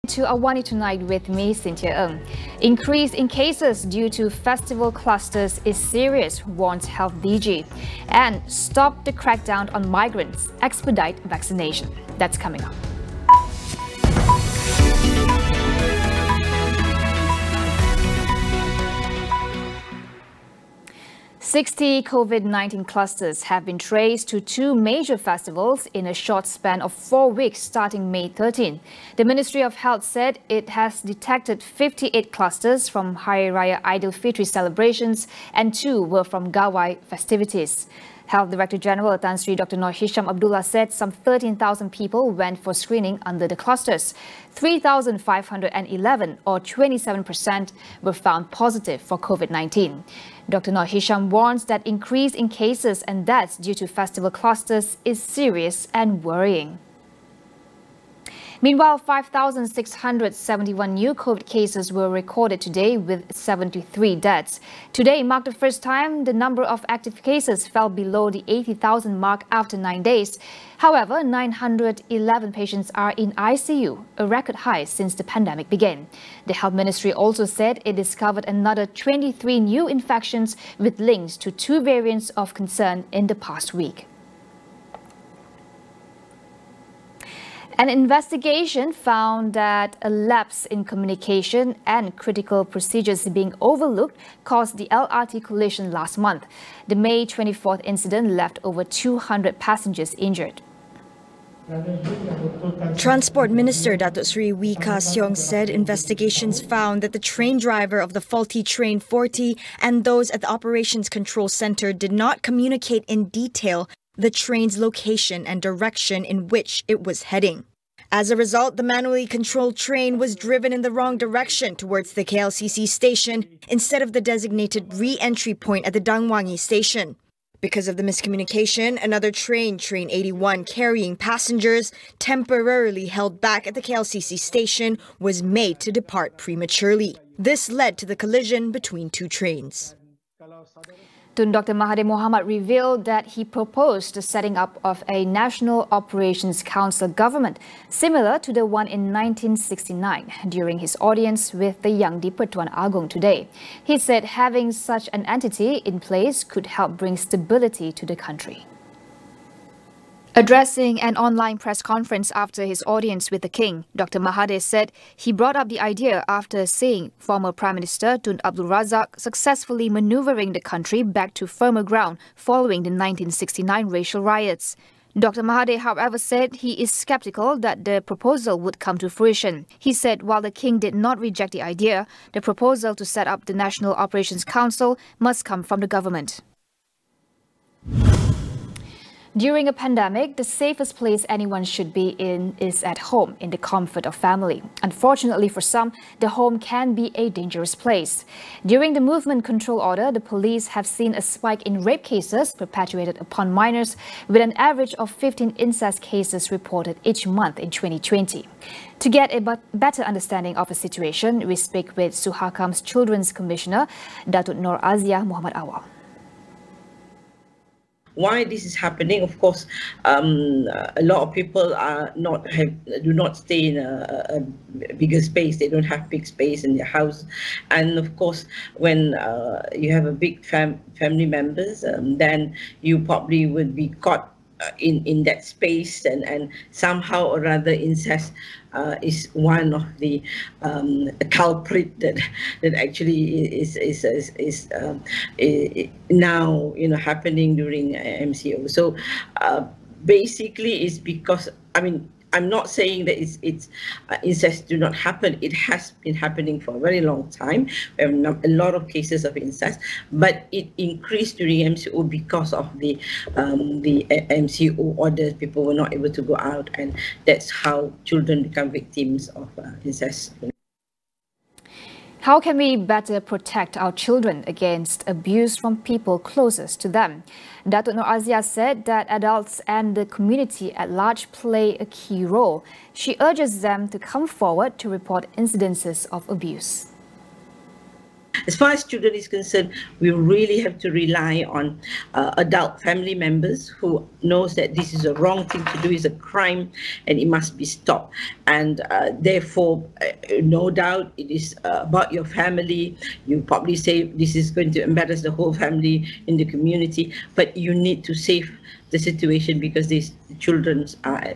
To AWANI tonight with me, Cynthia Ng. Increase in cases due to festival clusters is serious, warns Health DG. And stop the crackdown on migrants, expedite vaccination. That's coming up. 60 COVID-19 clusters have been traced to two major festivals in a short span of 4 weeks starting May 13. The Ministry of Health said it has detected 58 clusters from Hari Raya Aidilfitri celebrations and 2 were from Gawai festivities. Health Director General Tan Sri Dr. Noor Hisham Abdullah said some 13,000 people went for screening under the clusters. 3,511 or 27% were found positive for COVID-19. Dr. Noor Hisham warns that increase in cases and deaths due to festival clusters is serious and worrying. Meanwhile, 5,671 new COVID cases were recorded today with 73 deaths. Today marked the first time the number of active cases fell below the 80,000 mark after 9 days. However, 911 patients are in ICU, a record high since the pandemic began. The Health Ministry also said it discovered another 23 new infections with links to 2 variants of concern in the past week. An investigation found that a lapse in communication and critical procedures being overlooked caused the LRT collision last month. The May 24th incident left over 200 passengers injured. Transport Minister Datuk Sri Wee Ka Siong said investigations found that the train driver of the faulty train 40 and those at the Operations Control Centre did not communicate in detail the train's location and direction in which it was heading. As a result, the manually controlled train was driven in the wrong direction towards the KLCC station instead of the designated re-entry point at the Dangwangi station. Because of the miscommunication, another train, Train 81, carrying passengers, temporarily held back at the KLCC station, was made to depart prematurely. This led to the collision between 2 trains. Tun Dr. Mahathir Mohamad revealed that he proposed the setting up of a National Operations Council government, similar to the one in 1969, during his audience with the Yang di-Pertuan Agong today. He said having such an entity in place could help bring stability to the country. Addressing an online press conference after his audience with the King, Dr. Mahathir said he brought up the idea after seeing former Prime Minister Tun Abdul Razak successfully maneuvering the country back to firmer ground following the 1969 racial riots. Dr. Mahathir, however, said he is skeptical that the proposal would come to fruition. He said while the King did not reject the idea, the proposal to set up the National Operations Council must come from the government. During a pandemic, the safest place anyone should be in is at home, in the comfort of family. Unfortunately for some, the home can be a dangerous place. During the movement control order, the police have seen a spike in rape cases perpetuated upon minors, with an average of 15 incest cases reported each month in 2020. To get a better understanding of the situation, we speak with Suhakam's Children's Commissioner, Datuk Nur Azia Muhammad Awal. Why this is happening? Of course, a lot of people do not stay in a bigger space. They don't have big space in their house, and of course, when you have a big family members, then you probably would be caught in that space, and somehow or other incest is one of the culprit that actually is now happening during MCO. So basically, it's because I'm not saying that it's incest do not happen. It has been happening for a very long time. We have a lot of cases of incest, but it increased during MCO because of the MCO orders. People were not able to go out, and that's how children become victims of incest. How can we better protect our children against abuse from people closest to them? Datuk Nur Azia said that adults and the community at large play a key role. She urges them to come forward to report incidences of abuse. as far as children is concerned, we really have to rely on adult family members who knows that this is a wrong thing to do, is a crime, and it must be stopped. And therefore, no doubt it is about your family. You probably say this is going to embarrass the whole family in the community, but you need to save the situation because these children are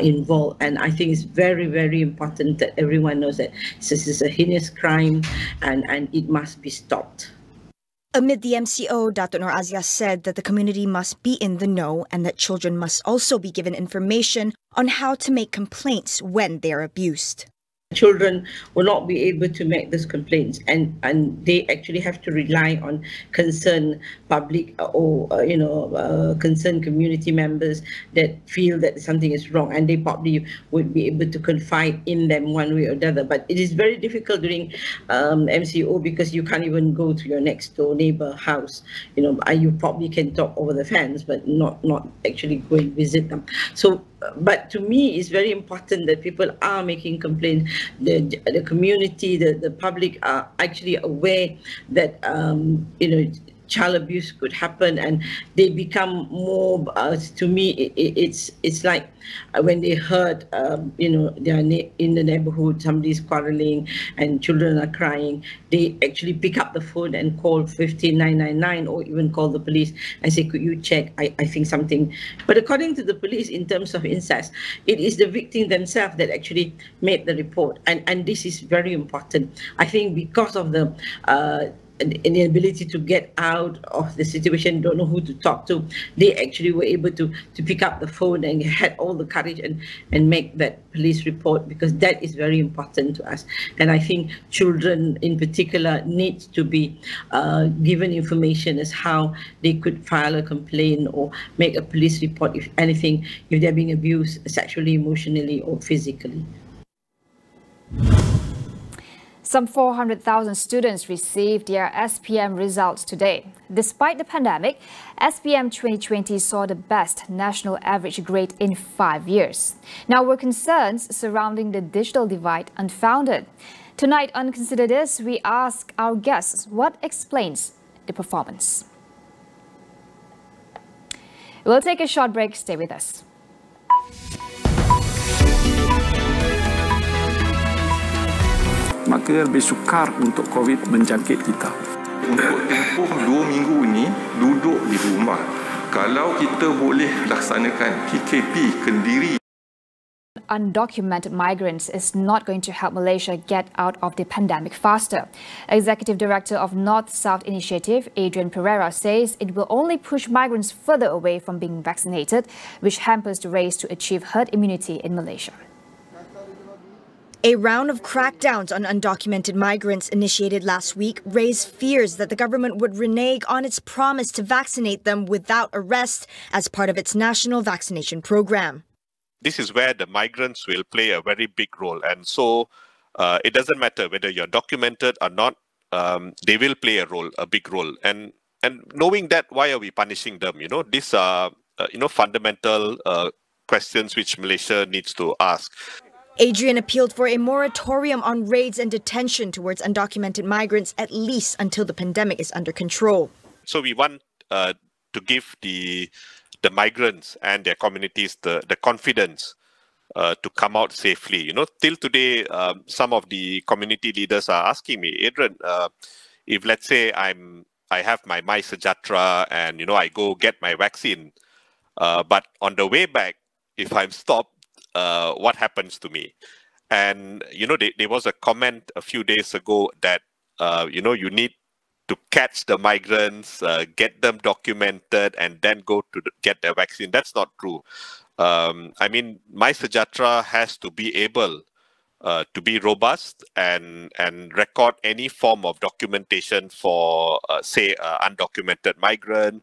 involved. And I think it's very, very important that everyone knows that this is a heinous crime and it must be stopped. Amid the MCO, Dato' Nur Aziah said that the community must be in the know and that children must also be given information on how to make complaints when they are abused. Children will not be able to make those complaints, and they actually have to rely on concerned public or concerned community members that feel that something is wrong, and they probably would be able to confide in them one way or the other. But it is very difficult during MCO because you can't even go to your next door neighbor house. You probably can talk over the fence, but not actually go and visit them. So. But to me, it's very important that people are making complaints. The community, the public are actually aware that child abuse could happen, and they become more. To me, it's like when they heard they are in the neighborhood, somebody's quarreling and children are crying, they actually pick up the phone and call 15999 or even call the police and say, could you check? I think something. But according to the police, in terms of incest, it is the victim themselves that actually made the report, and this is very important. I think because of the inability to get out of the situation, don't know who to talk to, they actually were able to pick up the phone and had all the courage and make that police report, because that is very important to us. And I think children in particular need to be given information as how they could file a complaint or make a police report if anything, if they're being abused sexually, emotionally or physically. Some 400,000 students received their SPM results today. Despite the pandemic, SPM 2020 saw the best national average grade in 5 years. Now, were concerns surrounding the digital divide unfounded? Tonight on Consider This, we ask our guests what explains the performance. We'll take a short break. Stay with us. Maka lebih sukar untuk COVID menjangkit kita. Untuk tempoh 2 minggu ini duduk di rumah. Kalau kita boleh laksanakan KKP Kendiri. Undocumented migrants is not going to help Malaysia get out of the pandemic faster. Executive Director of North-South Initiative, Adrian Pereira, says it will only push migrants further away from being vaccinated, which hampers the race to achieve herd immunity in Malaysia. A round of crackdowns on undocumented migrants initiated last week raised fears that the government would renege on its promise to vaccinate them without arrest as part of its national vaccination program. This is where the migrants will play a very big role. And so it doesn't matter whether you're documented or not, they will play a big role. And knowing that, why are we punishing them? These are, fundamental questions which Malaysia needs to ask. Adrian appealed for a moratorium on raids and detention towards undocumented migrants, at least until the pandemic is under control. So we want to give the migrants and their communities the confidence to come out safely. Till today, some of the community leaders are asking me, Adrian, if let's say I have my MySejahtera and I go get my vaccine, but on the way back, if I'm stopped, what happens to me? And there was a comment a few days ago that you need to catch the migrants, get them documented, and then go to get their vaccine. That's not true. I mean, MySejahtera has to be able to be robust and record any form of documentation for, say, undocumented migrant,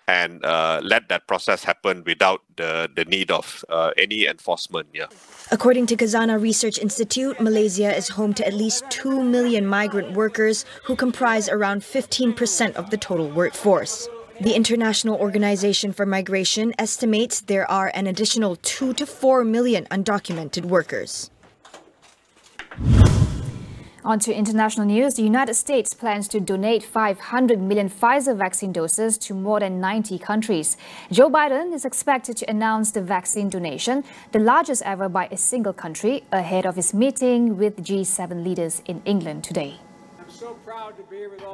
and let that process happen without the need of any enforcement. Yeah. According to Khazanah Research Institute, Malaysia is home to at least 2 million migrant workers who comprise around 15% of the total workforce. The International Organization for Migration estimates there are an additional 2 to 4 million undocumented workers. On to international news. The United States plans to donate 500 million Pfizer vaccine doses to more than 90 countries. Joe Biden is expected to announce the vaccine donation, the largest ever by a single country, ahead of his meeting with G7 leaders in England today.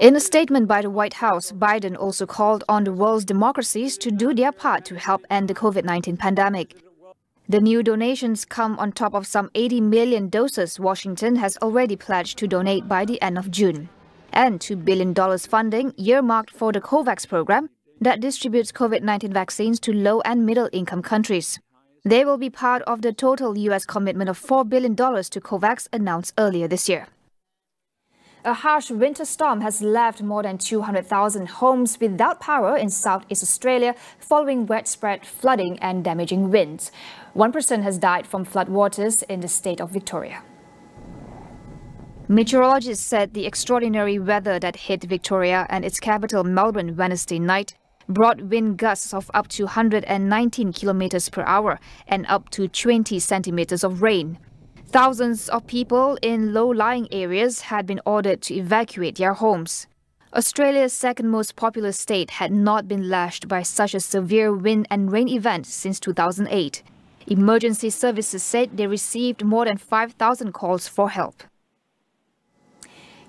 In a statement by the White House, Biden also called on the world's democracies to do their part to help end the COVID-19 pandemic. The new donations come on top of some 80 million doses Washington has already pledged to donate by the end of June, and $2 billion funding earmarked for the COVAX program that distributes COVID-19 vaccines to low and middle-income countries. They will be part of the total U.S. commitment of $4 billion to COVAX announced earlier this year. A harsh winter storm has left more than 200,000 homes without power in Southeast Australia following widespread flooding and damaging winds. One person has died from floodwaters in the state of Victoria. Meteorologists said the extraordinary weather that hit Victoria and its capital Melbourne Wednesday night brought wind gusts of up to 119 kilometers per hour and up to 20 centimeters of rain. Thousands of people in low-lying areas had been ordered to evacuate their homes. Australia's second most populous state had not been lashed by such a severe wind and rain event since 2008. Emergency services said they received more than 5,000 calls for help.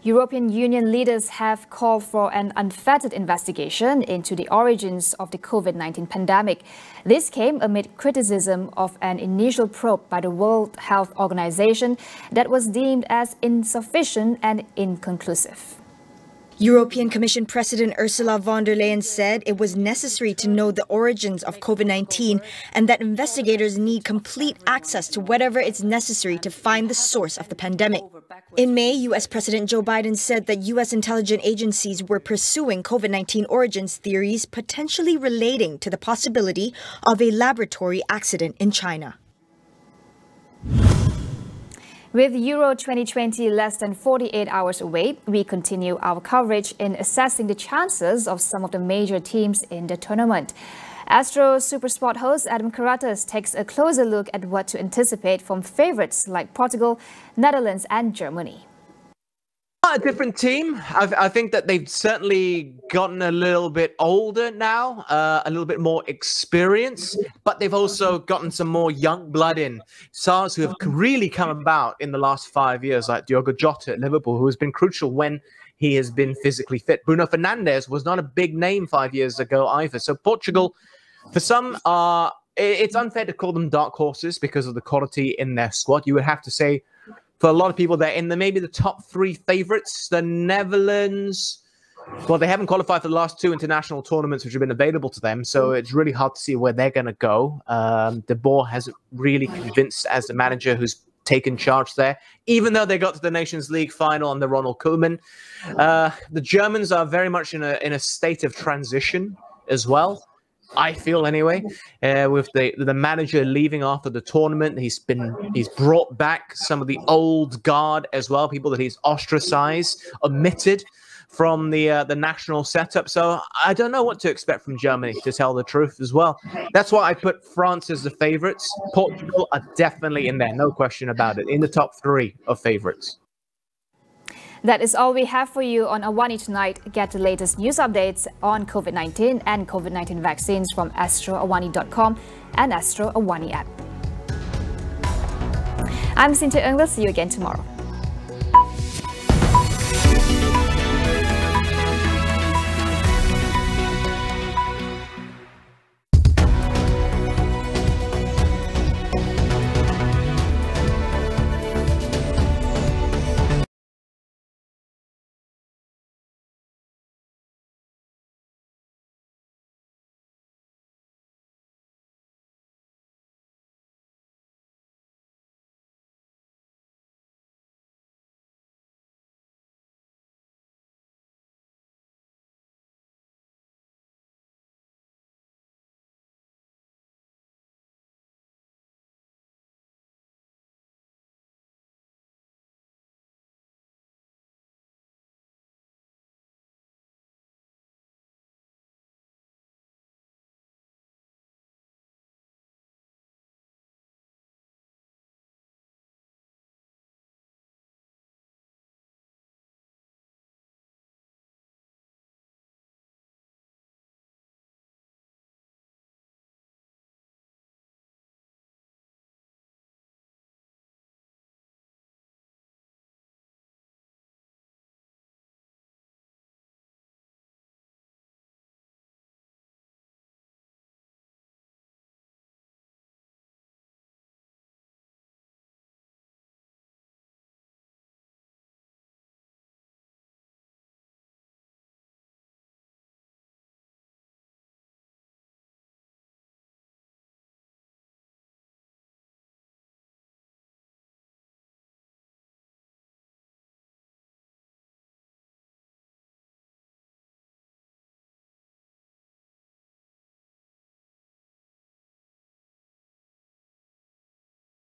European Union leaders have called for an unfettered investigation into the origins of the COVID-19 pandemic. This came amid criticism of an initial probe by the World Health Organization that was deemed as insufficient and inconclusive. European Commission President Ursula von der Leyen said it was necessary to know the origins of COVID-19 and that investigators need complete access to whatever is necessary to find the source of the pandemic. In May, U.S. President Joe Biden said that U.S. intelligence agencies were pursuing COVID-19 origins theories potentially relating to the possibility of a laboratory accident in China. With Euro 2020 less than 48 hours away, we continue our coverage in assessing the chances of some of the major teams in the tournament. Astro Supersport host Adam Karatas takes a closer look at what to anticipate from favourites like Portugal, Netherlands and Germany. A different team. I think that they've certainly gotten a little bit older now, a little bit more experience, but they've also gotten some more young blood in. Stars who have really come about in the last 5 years, like Diogo Jota at Liverpool, who has been crucial when he has been physically fit. Bruno Fernandes was not a big name 5 years ago either. So Portugal, for some, it's unfair to call them dark horses because of the quality in their squad. You would have to say, for a lot of people, they're in maybe the top three favourites. The Netherlands, well, they haven't qualified for the last two international tournaments which have been available to them, so it's really hard to see where they're going to go. De Boer hasn't really convinced as the manager who's taken charge there, even though they got to the Nations League final under Ronald Koeman. The Germans are very much in a state of transition as well. I feel anyway, with the manager leaving after the tournament. He's brought back some of the old guard as well, people that he's ostracized, omitted from the national setup. So I don't know what to expect from Germany, to tell the truth as well. That's why I put France as the favorites. Portugal are definitely in there, no question about it, in the top three of favorites. That is all we have for you on AWANI tonight. Get the latest news updates on COVID-19 and COVID-19 vaccines from astroawani.com and Astro AWANI app. I'm Cynthia Ng. We'll see you again tomorrow.